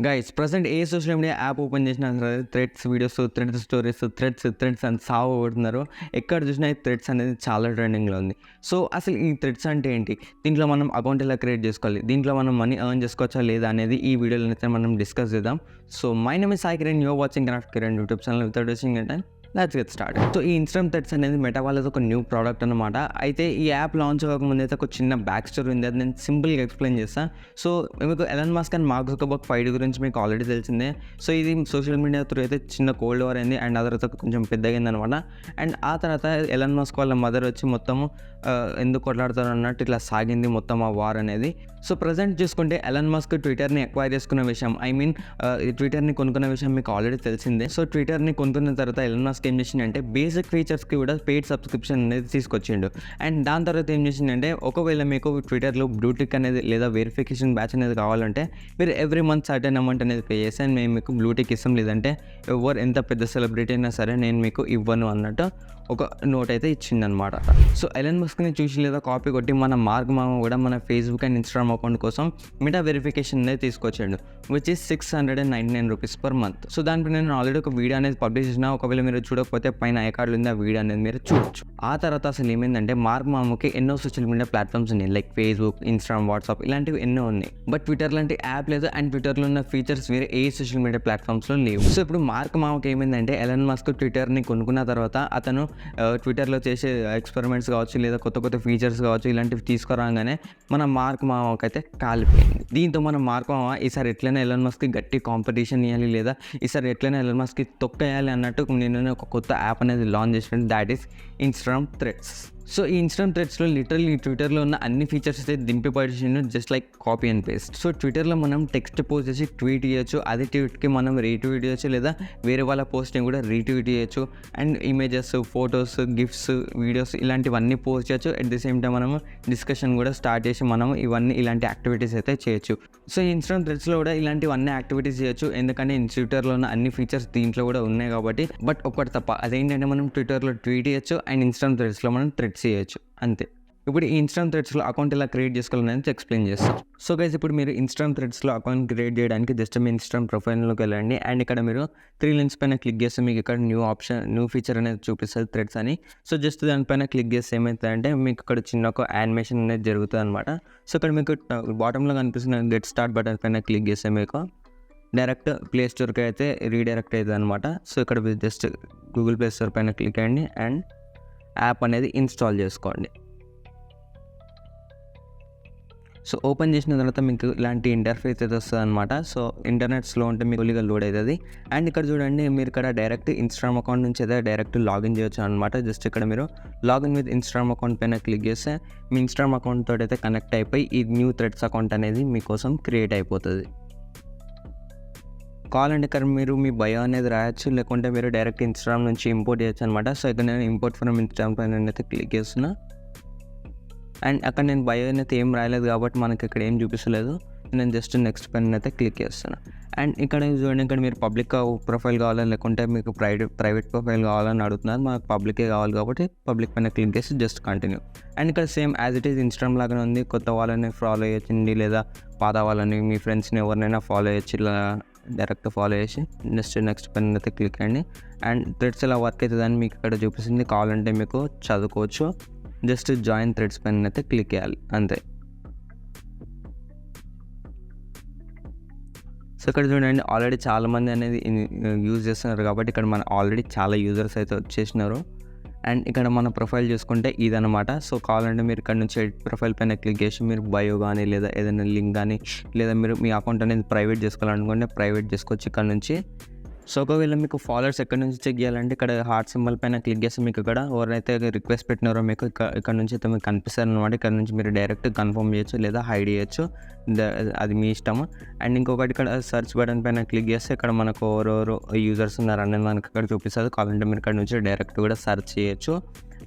Guys present ఏ social media app open చేసినా సరే threads videos, threads stories, threads అని సాగు కొడుతున్నారు. ఎక్కడ చూసినా ఈ థ్రెడ్స్ అనేది చాలా ట్రెండింగ్లో ఉంది. సో అసలు ఈ థ్రెడ్స్ అంటే ఏంటి, దీంట్లో మనం అకౌంట్ ఎలా క్రియేట్ చేసుకోవాలి, దీంట్లో మనం మనీ ఎర్న్ చేసుకోవచ్చా లేదా అనేది ఈ వీడియోలో అయితే మనం డిస్కస్ చేద్దాం. So my name is Sai Kiran, you're watching క్రాఫ్ట్కిరణ్ YouTube channel without wasting time. Let's get start. So ఈ ఇన్స్టాగ్రామ్ థ్రెడ్స్ అనేది మెటా వాళ్ళది ఒక న్యూ ప్రోడక్ట్ అనమాట. అయితే ఈ యాప్ లాంచ్ అవ్వకముందు అయితే ఒక చిన్న బ్యాక్ స్టోరీ ఉంది, అది నేను సింపుల్గా ఎక్స్ప్లెయిన్ చేస్తాను. సో మీకు Elon Musk and mark Zuckerberg fight గురించి మీకు ఆల్రెడీ తెలిసిందే. సో ఇది సోషల్ మీడియా త్రూ అయితే చిన్న కోల్డ్ వార్ అయింది అండ్ ఆ తర్వాత కొంచెం పెద్దగైంది అనమాట. అండ్ ఆ తర్వాత ఎలాన్ మస్క్ వాళ్ళ మదర్ వచ్చి మొత్తము ఎందుకు కొట్లాడతారు అన్నట్టు ఇట్లా సాగింది మొత్తం ఆ వార్ అనేది. సో ప్రజెంట్ చూసుకుంటే ఎలాన్ మస్క్ ట్విట్టర్ని అక్వైర్ చేసుకున్న విషయం, ట్విట్టర్ని కొనుక్కున్న విషయం మీకు ఆల్రెడీ తెలిసిందే. సో ట్విట్టర్ని కొనుక్కున్న తర్వాత ఎలాన్ మస్క్ ఏం చేసిందంటే బేసిక్ ఫీచర్స్కి కూడా పెయిడ్ సబ్స్క్రిప్షన్ అనేది తీసుకొచ్చిండు. అండ్ దాని తర్వాత ఏం చేసిందంటే ఒకవేళ మీకు ట్విట్టర్లో బ్లూటిక్ అనేది లేదా వెరిఫికేషన్ బ్యాచ్ అనేది కావాలంటే మీరు ఎవ్రీ మంత్ సర్టెన్ అమౌంట్ అనేది పే చేసి అండ్ మేము మీకు బ్లూటిక్ ఇస్తాం, లేదంటే ఎవరు ఎంత పెద్ద సెలబ్రిటీ అయినా సరే నేను మీకు ఇవ్వను అన్నట్టు ఒక నోట్ అయితే ఇచ్చిందనమాట. సో ఎలాన్ మస్క్ని చూసి లేదా కాపీ కొట్టి మన మార్క్ మామ కూడా మన ఫేస్బుక్ అండ్ ఇన్స్టాగ్రామ్ అకౌంట్ కోసం మెటా వెరిఫికేషన్ అనేది తీసుకొచ్చాడు, which is $699 per month. So దానిపై నేను ఆల్రెడీ ఒక వీడియో అనేది పబ్లిష్ చేసిన, ఒకవేళ మీరు చూడకపోతే పైన ఐకార్డులు ఉంది, ఆ వీడియో అనేది మీరు చూడొచ్చు. ఆ తర్వాత అసలు ఏమైందంటే మార్క్ మామకి ఎన్నో సోషల్ మీడియా ప్లాట్ఫామ్స్ ఉన్నాయి, లైక్ ఫేస్బుక్, ఇన్స్టాగ్రామ్, వాట్సాప్ ఇలాంటివి ఎన్నో ఉన్నాయి. బట్ ట్విట్టర్ లాంటి యాప్ లేదు అండ్ ట్విట్టర్లో ఉన్న ఫీచర్స్ వేరే ఏ సోషల్ మీడియా ప్లాట్ఫామ్స్లో లేవు. సో ఇప్పుడు మార్క్ మామకి ఏమైందంటే ఎలాన్ మస్క్ ట్విట్టర్ని కొనుక్కున్న తర్వాత అతను ట్విట్టర్లో చేసే ఎక్స్పెరిమెంట్స్ కావచ్చు లేదా కొత్త కొత్త ఫీచర్స్ కావచ్చు ఇలాంటివి తీసుకురాగానే మన మార్క్ మామకి అయితే కాలిపోయింది. దీంతో మన మార్క్ మామ ఈసారి ఎట్లయినా ఎలాన్ మస్క్కి గట్టి కాంపిటీషన్ ఇవ్వాలి లేదా ఈసారి ఎట్లయినా ఎలాన్ మస్క్కి తొక్కేయాలి అన్నట్టు నేను ఒక కొత్త యాప్ అనేది లాంచ్ చేసాను, that is Instagram threads. So ఈ ఇన్స్టాగ్రామ్ థ్రెడ్స్లో లిటరల్లీ ట్విట్టర్లో ఉన్న అన్ని ఫీచర్స్ అయితే దింపి పడేసిండు, just like copy and paste. So ట్విట్టర్లో మనం టెక్స్ట్ పోస్ట్ చేసి ట్వీట్ చేయొచ్చు, అదే ట్వీట్కి మనం రీట్వీట్ చేయొచ్చు లేదా వేరే వాళ్ళ పోస్ట్ని కూడా రీట్వీట్ చేయొచ్చు. And images, photos, gifts, videos ఇలాంటివన్నీ పోస్ట్ చేయొచ్చు. అట్ ది సేమ్ టైం మనం డిస్కషన్ కూడా స్టార్ట్ చేసి మనం ఇలాంటి యాక్టివిటీస్ అయితే చేయొచ్చు. సో ఈ ఇన్స్టాగ్రామ్ థ్రెడ్స్లో కూడా ఇలాంటివన్నీ యాక్టివిటీస్ చేయొచ్చు, ఎందుకంటే ట్విట్టర్లో ఉన్న అన్ని ఫీచర్స్ దీంట్లో కూడా ఉన్నాయి కాబట్టి. బట్ ఒకటి తప్ప, అదేంటంటే మనం ట్విట్టర్లో ట్వీట్ చేయొచ్చు అండ్ ఇన్స్టాగ్రామ్ థ్రెడ్స్లో మనం థ్రెడ్స్ చేయొచ్చు, అంతే. ఇప్పుడు ఈ ఇన్స్టాగ్రామ్ థ్రెడ్స్లో అకౌంట్ ఎలా క్రియేట్ చేసుకోవాలని ఎక్స్ప్లెయిన్ చేస్తాం. సో గైస్ ఇప్పుడు మీరు ఇన్స్టాగ్రామ్ థ్రెడ్స్లో అకౌంట్ క్రియేట్ చేయడానికి జస్ట్ మీ ఇన్స్టాగ్రామ్ ప్రొఫైల్లోకి వెళ్ళండి అండ్ ఇక్కడ మీరు 3 లైన్స్ పైన క్లిక్ చేస్తే మీకు ఇక్కడ న్యూ ఫీచర్ అనేది చూపిస్తుంది థ్రెడ్స్ అని. సో జస్ట్ దానిపైన క్లిక్ చేస్తే ఏమవుతుందంటే మీకు ఇక్కడ చిన్న ఒక యానిమేషన్ అనేది జరుగుతుంది అనమాట. సో ఇక్కడ మీకు బాటంలో కనిపిస్తున్న గెట్ స్టార్ట్ బటన్ పైన క్లిక్ చేస్తే మీకు డైరెక్ట్ ప్లే స్టోర్కి అయితే రీడైరెక్ట్ అవుతుంది అనమాట. సో ఇక్కడ జస్ట్ గూగుల్ ప్లే స్టోర్ పైన క్లిక్ అయ్యండి అండ్ యాప్ అనేది ఇన్స్టాల్ చేసుకోండి. సో ఓపెన్ చేసిన తర్వాత మీకు ఇలాంటి ఇంటర్ఫేస్ అయితే వస్తుంది అనమాట. సో ఇంటర్నెట్ స్లో ఉంటే మీకు ఫుల్గా లోడ్ అవుతుంది. అండ్ ఇక్కడ చూడండి, మీరు ఇక్కడ డైరెక్ట్ ఇన్స్టాగ్రామ్ అకౌంట్ నుంచి అయితే డైరెక్ట్ లాగిన్ చేయొచ్చు అనమాట. జస్ట్ ఇక్కడ మీరు లాగిన్ విత్ ఇన్స్టాగ్రామ్ అకౌంట్ పైన క్లిక్ చేస్తే మీ ఇన్స్టాగ్రామ్ అకౌంట్ తోటి అయితే కనెక్ట్ అయిపోయి ఈ న్యూ థ్రెడ్స్ అకౌంట్ అనేది మీకోసం క్రియేట్ అయిపోతుంది. కావాలంటే ఇక్కడ మీరు మీ బయో అనేది రాయొచ్చు, లేకుంటే మీరు డైరెక్ట్ ఇన్స్టాగ్రామ్ నుంచి ఇంపోర్ట్ చేయొచ్చు అనమాట. సో ఇక్కడ నేను ఇంపోర్ట్ ఫ్రమ్ ఇన్స్టాగ్రామ్ పైన అయితే క్లిక్ చేస్తున్నా అండ్ అక్కడ నేను బయో అయితే ఏం రాయలేదు కాబట్టి మనకి ఇక్కడ ఏం చూపిస్తలేదు. నేను జస్ట్ నెక్స్ట్ పైన అయితే క్లిక్ చేస్తున్నా అండ్ ఇక్కడ చూడండి, ఇక్కడ మీరు పబ్లిక్ ప్రొఫైల్ కావాలని లేకుంటే మీకు ప్రైవేట్ ప్రొఫైల్ కావాలని అడుగుతున్నారు. మనకు పబ్లికే కావాలి కాబట్టి పబ్లిక్ పైన క్లిక్ చేసి జస్ట్ కంటిన్యూ. అండ్ ఇక్కడ same as it is Instagram లాగానే ఉంది. కొత్త వాళ్ళని ఫాలో చేయొచ్చండి లేదా పాత వాళ్ళని మీ ఫ్రెండ్స్ని ఎవరినైనా ఫాలో చేయొచ్చు. ఇలా డైరెక్ట్ ఫాలో చేసి నెక్స్ట్ పైన అయితే క్లిక్ అయ్యండి అండ్ థ్రెడ్స్ ఎలా వర్క్ అవుతుందని మీకు ఇక్కడ చూపిస్తుంది. కావాలంటే మీకు చదువుకోవచ్చు, జస్ట్ జాయిన్ థ్రెడ్స్ పైన అయితే క్లిక్ చేయాలి, అంతే. సో ఇక్కడ చూడండి, ఆల్రెడీ చాలామంది అనేది యూజ్ చేస్తున్నారు కాబట్టి ఇక్కడ మన ఆల్రెడీ చాలా యూజర్స్ అయితే వచ్చేసినారు. అండ్ ఇక్కడ మన ప్రొఫైల్ చూసుకుంటే ఇదనమాట. సో కావాలంటే మీరు ఇక్కడ నుంచి ప్రొఫైల్ పైన క్లిక్ చేసి మీరు బయో కానీ లేదా ఏదైనా లింక్ కానీ లేదా మీరు మీ అకౌంట్ అనేది ప్రైవేట్ చేసుకోవాలనుకుంటే ప్రైవేట్ చేసుకోవచ్చు ఇక్కడ నుంచి. సో ఒకవేళ మీకు ఫాలోవర్స్ ఎక్కడి నుంచి చెక్ చేయాలంటే ఇక్కడ హార్ట్ సింబల్ పైన క్లిక్ చేస్తే మీకు ఇక్కడ ఎవరైతే రిక్వెస్ట్ పెట్టినారో మీకు ఇక్కడ నుంచి అయితే మీకు కనిపిస్తారు అనమాట. ఇక్కడ నుంచి మీరు డైరెక్ట్ కన్ఫర్మ్ చేయొచ్చు లేదా హైడ్ చేయొచ్చు, అది మీ ఇష్టము. అండ్ ఇంకొకటి ఇక్కడ సర్చ్ బటన్ పైన క్లిక్ చేస్తే ఇక్కడ మనకు ఎవరెవరు యూజర్స్ ఉన్నారనేది మనకి ఇక్కడ చూపిస్తుంది. కావాలంటే మీరు ఇక్కడ నుంచి డైరెక్ట్ కూడా సర్చ్ చేయొచ్చు.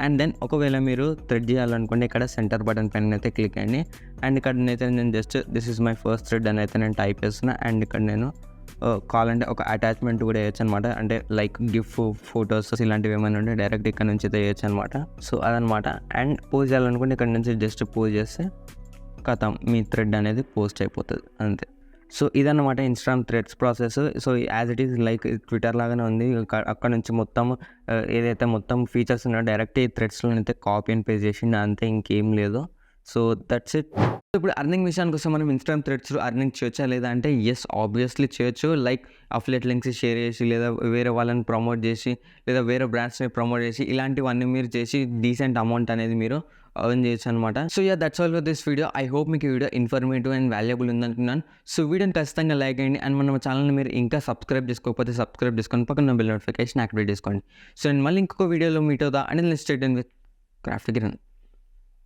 అండ్ దెన్ ఒకవేళ మీరు థ్రెడ్ చేయాలనుకుంటే ఇక్కడ సెంటర్ బటన్ పైన అయితే క్లిక్ అయ్యండి అండ్ ఇక్కడ నేను just this is my first thread అని అయితే నేను టైప్ చేస్తున్నా. అండ్ ఇక్కడ నేను కావాలంటే ఒక అటాచ్మెంట్ కూడా వేయచ్చు అనమాట, అంటే లైక్ గిఫ్ట్, ఫొటోస్ ఇలాంటివి ఏమైనా ఉంటే డైరెక్ట్ ఇక్కడ నుంచి అయితే వేయచ్చు అనమాట. సో అదనమాట. అండ్ పోస్ట్ చేయాలనుకుంటే ఇక్కడ నుంచి జస్ట్ పోస్ట్ చేస్తే కథం మీ థ్రెడ్ అనేది పోస్ట్ అయిపోతుంది, అంతే. సో ఇదన్నమాట Instagram threads process. So as it is like Twitter లాగానే ఉంది. అక్కడ నుంచి మొత్తం ఏదైతే మొత్తం ఫీచర్స్ ఉన్నాయో డైరెక్ట్ ఈ థ్రెడ్స్‌లోనైతే కాపీ అండ్ పేస్ట్ చేసిండు అంతే, ఇంకేం లేదు. So that's it. ఇప్పుడు అర్నింగ్ విషయానికొస్తే మనం ఇన్‌స్టాగ్రామ్ థ్రెడ్స్‌లో అర్నింగ్ చేయొచ్చా లేదా అంటే యెస్ ఆబ్వియస్‌లీ చేయొచ్చు. లైక్ అఫిలియేట్ లింక్స్ షేర్ చేసి లేదా వేరే వాళ్ళని ప్రమోట్ చేసి లేదా వేరే బ్రాండ్స్‌ని ప్రమోట్ చేసి ఇలాంటివన్నీ మీరు చేసి డీసెంట్ అమౌంట్ అనేది మీరు ఎర్న్ చేయొచ్చు అనమాట. So that's all for this video. I hope మీకు ఈ వీడియో ఇన్ఫర్మేటివ్ అండ్ వాల్యుబుల్ ఉందనుకున్నాను. సో వీడియోని ఖచ్చితంగా లైక్ చేయండి అండ్ మన ఛానల్ని మీరు ఇంకా సబ్స్క్రైబ్ చేసుకోకపోతే సబ్స్క్రైబ్ చేసుకొని పక్కన బెల్ నోటిఫికేషన్ యాక్టివేట్ చేసుకోండి. సో నేను మళ్ళీ ఇంకొక వీడియోలో మీట్ అవుతా and stay tuned with craft Kiran.